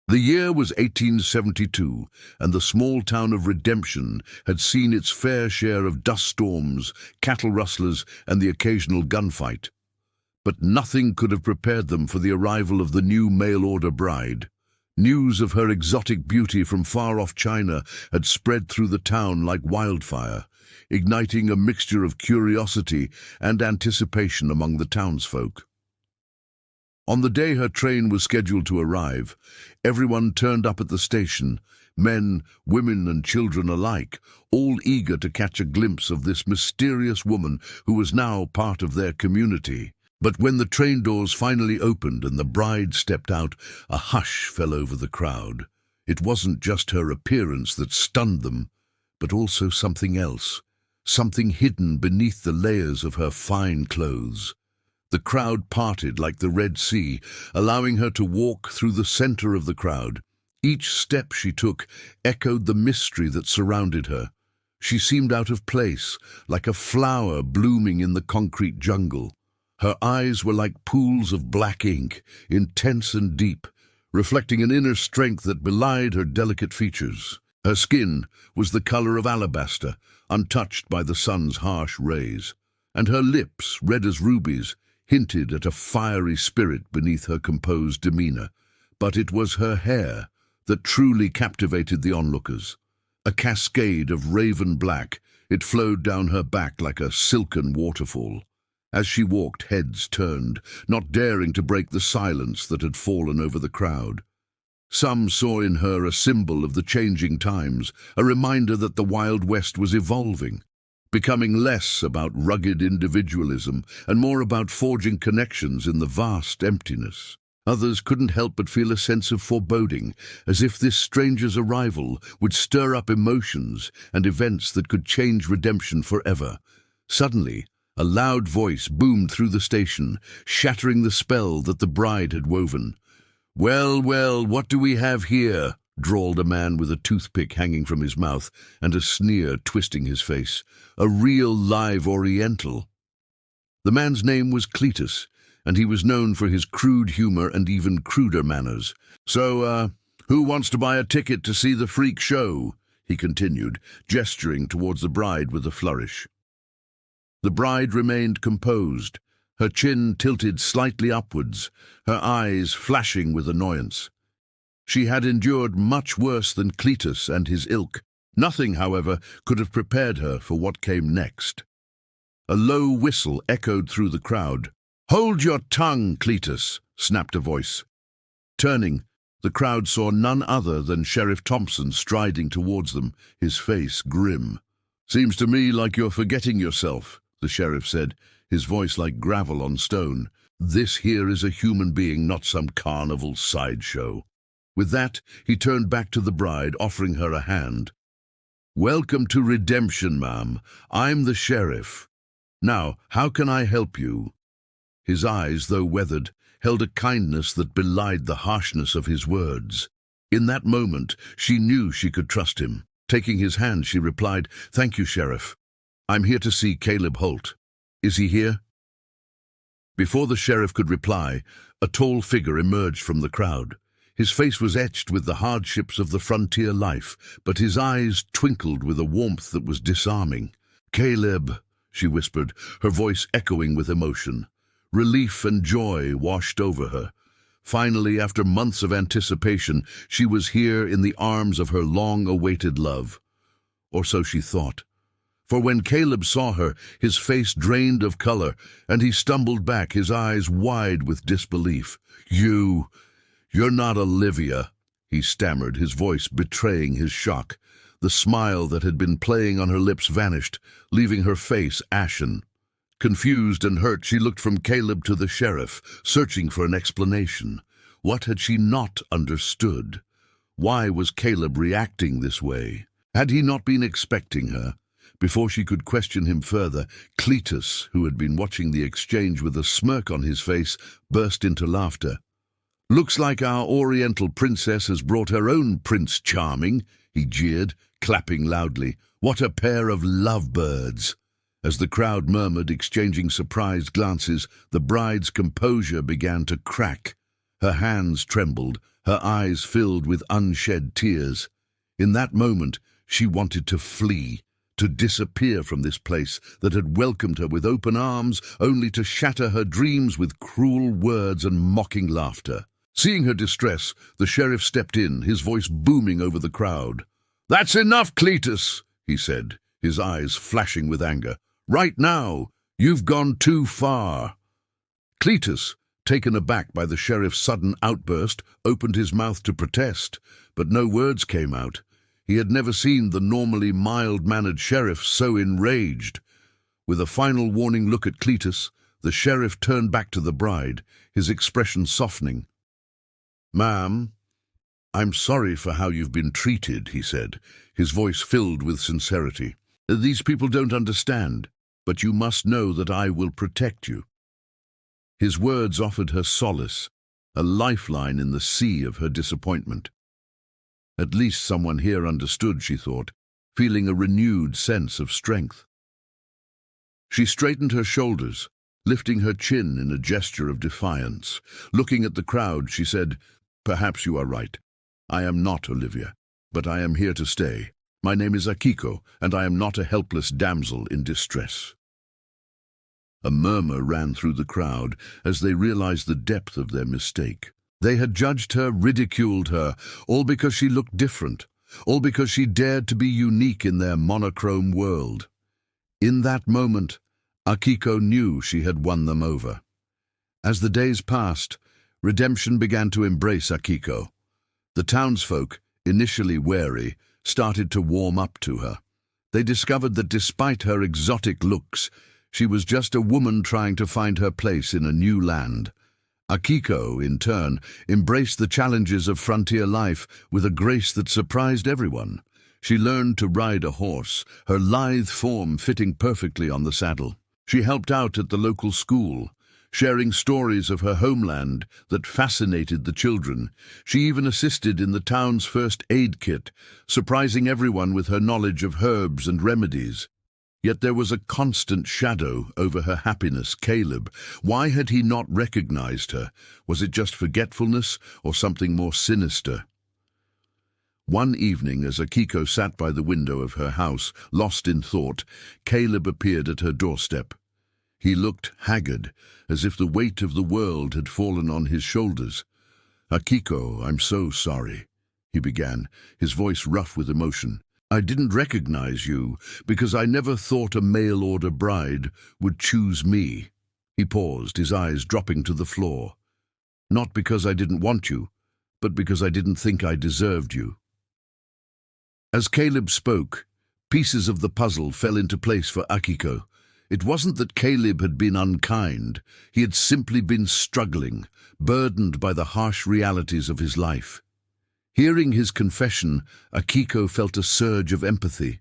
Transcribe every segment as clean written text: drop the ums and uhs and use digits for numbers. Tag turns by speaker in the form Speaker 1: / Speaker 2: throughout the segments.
Speaker 1: The year was 1872, and the small town of Redemption had seen its fair share of dust storms, cattle rustlers, and the occasional gunfight. But nothing could have prepared them for the arrival of the new mail-order bride. News of her exotic beauty from far-off China had spread through the town like wildfire, igniting a mixture of curiosity and anticipation among the townsfolk. On the day her train was scheduled to arrive, everyone turned up at the station, men, women, and children alike, all eager to catch a glimpse of this mysterious woman who was now part of their community. But when the train doors finally opened and the bride stepped out, a hush fell over the crowd. It wasn't just her appearance that stunned them, but also something else, something hidden beneath the layers of her fine clothes. The crowd parted like the Red Sea, allowing her to walk through the center of the crowd. Each step she took echoed the mystery that surrounded her. She seemed out of place, like a flower blooming in the concrete jungle. Her eyes were like pools of black ink, intense and deep, reflecting an inner strength that belied her delicate features. Her skin was the color of alabaster, untouched by the sun's harsh rays, and her lips, red as rubies, hinted at a fiery spirit beneath her composed demeanor. But it was her hair that truly captivated the onlookers. A cascade of raven black, it flowed down her back like a silken waterfall. As she walked, heads turned, not daring to break the silence that had fallen over the crowd. Some saw in her a symbol of the changing times, a reminder that the Wild West was evolving, becoming less about rugged individualism and more about forging connections in the vast emptiness. Others couldn't help but feel a sense of foreboding, as if this stranger's arrival would stir up emotions and events that could change Redemption forever. Suddenly, a loud voice boomed through the station, shattering the spell that the bride had woven. "Well, well, what do we have here?" drawled a man with a toothpick hanging from his mouth and a sneer twisting his face. "A real live Oriental." The man's name was Cletus, and he was known for his crude humor and even cruder manners. "So, who wants to buy a ticket to see the freak show?" he continued, gesturing towards the bride with a flourish. The bride remained composed, her chin tilted slightly upwards, her eyes flashing with annoyance. She had endured much worse than Cletus and his ilk. Nothing, however, could have prepared her for what came next. A low whistle echoed through the crowd. "Hold your tongue, Cletus," snapped a voice. Turning, the crowd saw none other than Sheriff Thompson striding towards them, his face grim. "Seems to me like you're forgetting yourself," the sheriff said, his voice like gravel on stone. "This here is a human being, not some carnival sideshow." With that, he turned back to the bride, offering her a hand. "Welcome to Redemption, ma'am. I'm the sheriff. Now, how can I help you?" His eyes, though weathered, held a kindness that belied the harshness of his words. In that moment, she knew she could trust him. Taking his hand, she replied, "Thank you, Sheriff. I'm here to see Caleb Holt. Is he here?" Before the sheriff could reply, a tall figure emerged from the crowd. His face was etched with the hardships of the frontier life, but his eyes twinkled with a warmth that was disarming. "Caleb," she whispered, her voice echoing with emotion. Relief and joy washed over her. Finally, after months of anticipation, she was here in the arms of her long-awaited love. Or so she thought. For when Caleb saw her, his face drained of color, and he stumbled back, his eyes wide with disbelief. You're not Olivia," he stammered, his voice betraying his shock. The smile that had been playing on her lips vanished, leaving her face ashen. Confused and hurt, she looked from Caleb to the sheriff, searching for an explanation. What had she not understood? Why was Caleb reacting this way? Had he not been expecting her? Before she could question him further, Cletus, who had been watching the exchange with a smirk on his face, burst into laughter. "Looks like our Oriental princess has brought her own Prince Charming," he jeered, clapping loudly. "What a pair of lovebirds!" As the crowd murmured, exchanging surprised glances, the bride's composure began to crack. Her hands trembled, her eyes filled with unshed tears. In that moment, she wanted to flee, to disappear from this place that had welcomed her with open arms, only to shatter her dreams with cruel words and mocking laughter. Seeing her distress, the sheriff stepped in, his voice booming over the crowd. "That's enough, Cletus," he said, his eyes flashing with anger. "Right now, you've gone too far." Cletus, taken aback by the sheriff's sudden outburst, opened his mouth to protest, but no words came out. He had never seen the normally mild-mannered sheriff so enraged. With a final warning look at Cletus, the sheriff turned back to the bride, his expression softening. "Ma'am, I'm sorry for how you've been treated," he said, his voice filled with sincerity. "These people don't understand, but you must know that I will protect you." His words offered her solace, a lifeline in the sea of her disappointment. At least someone here understood, she thought, feeling a renewed sense of strength. She straightened her shoulders, lifting her chin in a gesture of defiance. Looking at the crowd, she said, "Perhaps you are right. I am not Olivia, but I am here to stay. My name is Akiko, and I am not a helpless damsel in distress." A murmur ran through the crowd as they realized the depth of their mistake. They had judged her, ridiculed her, all because she looked different, all because she dared to be unique in their monochrome world. In that moment, Akiko knew she had won them over. As the days passed, redemption began to embrace Akiko. The townsfolk, initially wary, started to warm up to her. They discovered that despite her exotic looks, she was just a woman trying to find her place in a new land. Akiko, in turn, embraced the challenges of frontier life with a grace that surprised everyone. She learned to ride a horse, her lithe form fitting perfectly on the saddle. She helped out at the local school, sharing stories of her homeland that fascinated the children. She even assisted in the town's first aid kit, surprising everyone with her knowledge of herbs and remedies. Yet there was a constant shadow over her happiness, Caleb. Why had he not recognized her? Was it just forgetfulness or something more sinister? One evening, as Akiko sat by the window of her house, lost in thought, Caleb appeared at her doorstep. He looked haggard, as if the weight of the world had fallen on his shoulders. "Akiko, I'm so sorry," he began, his voice rough with emotion. "I didn't recognize you because I never thought a mail-order bride would choose me." He paused, his eyes dropping to the floor. "Not because I didn't want you, but because I didn't think I deserved you." As Caleb spoke, pieces of the puzzle fell into place for Akiko. It wasn't that Caleb had been unkind. He had simply been struggling, burdened by the harsh realities of his life. Hearing his confession, Akiko felt a surge of empathy.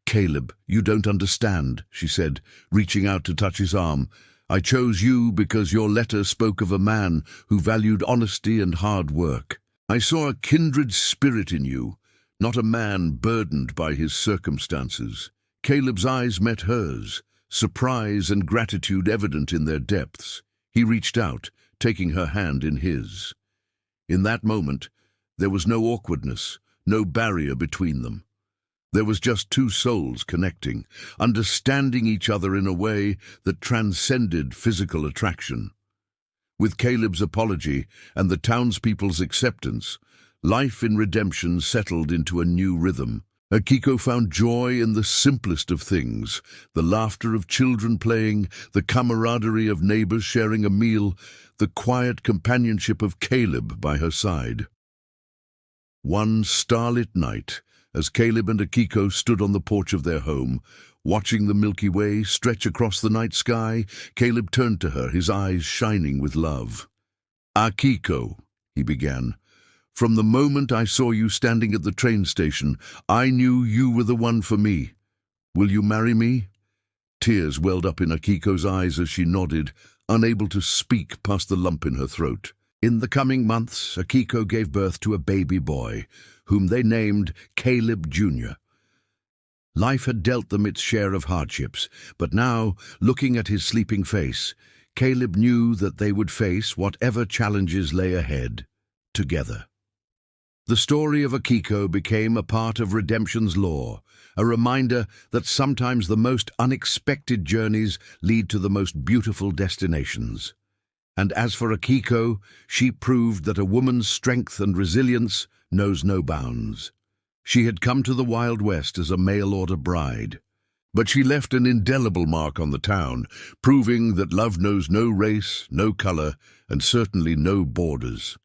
Speaker 1: "Caleb, you don't understand," she said, reaching out to touch his arm. "I chose you because your letter spoke of a man who valued honesty and hard work. I saw a kindred spirit in you, not a man burdened by his circumstances." Caleb's eyes met hers, surprise and gratitude evident in their depths. He reached out, taking her hand in his. In that moment, there was no awkwardness, no barrier between them. There was just two souls connecting, understanding each other in a way that transcended physical attraction. With Caleb's apology and the townspeople's acceptance, life in redemption settled into a new rhythm. Akiko found joy in the simplest of things, the laughter of children playing, the camaraderie of neighbors sharing a meal, the quiet companionship of Caleb by her side. One starlit night, as Caleb and Akiko stood on the porch of their home, watching the Milky Way stretch across the night sky, Caleb turned to her, his eyes shining with love. "Akiko," he began, "from the moment I saw you standing at the train station, I knew you were the one for me. Will you marry me?" Tears welled up in Akiko's eyes as she nodded, unable to speak past the lump in her throat. In the coming months, Akiko gave birth to a baby boy, whom they named Caleb Jr. Life had dealt them its share of hardships, but now, looking at his sleeping face, Caleb knew that they would face whatever challenges lay ahead, together. The story of Akiko became a part of redemption's lore, a reminder that sometimes the most unexpected journeys lead to the most beautiful destinations. And as for Akiko, she proved that a woman's strength and resilience knows no bounds. She had come to the Wild West as a mail-order bride, but she left an indelible mark on the town, proving that love knows no race, no color, and certainly no borders.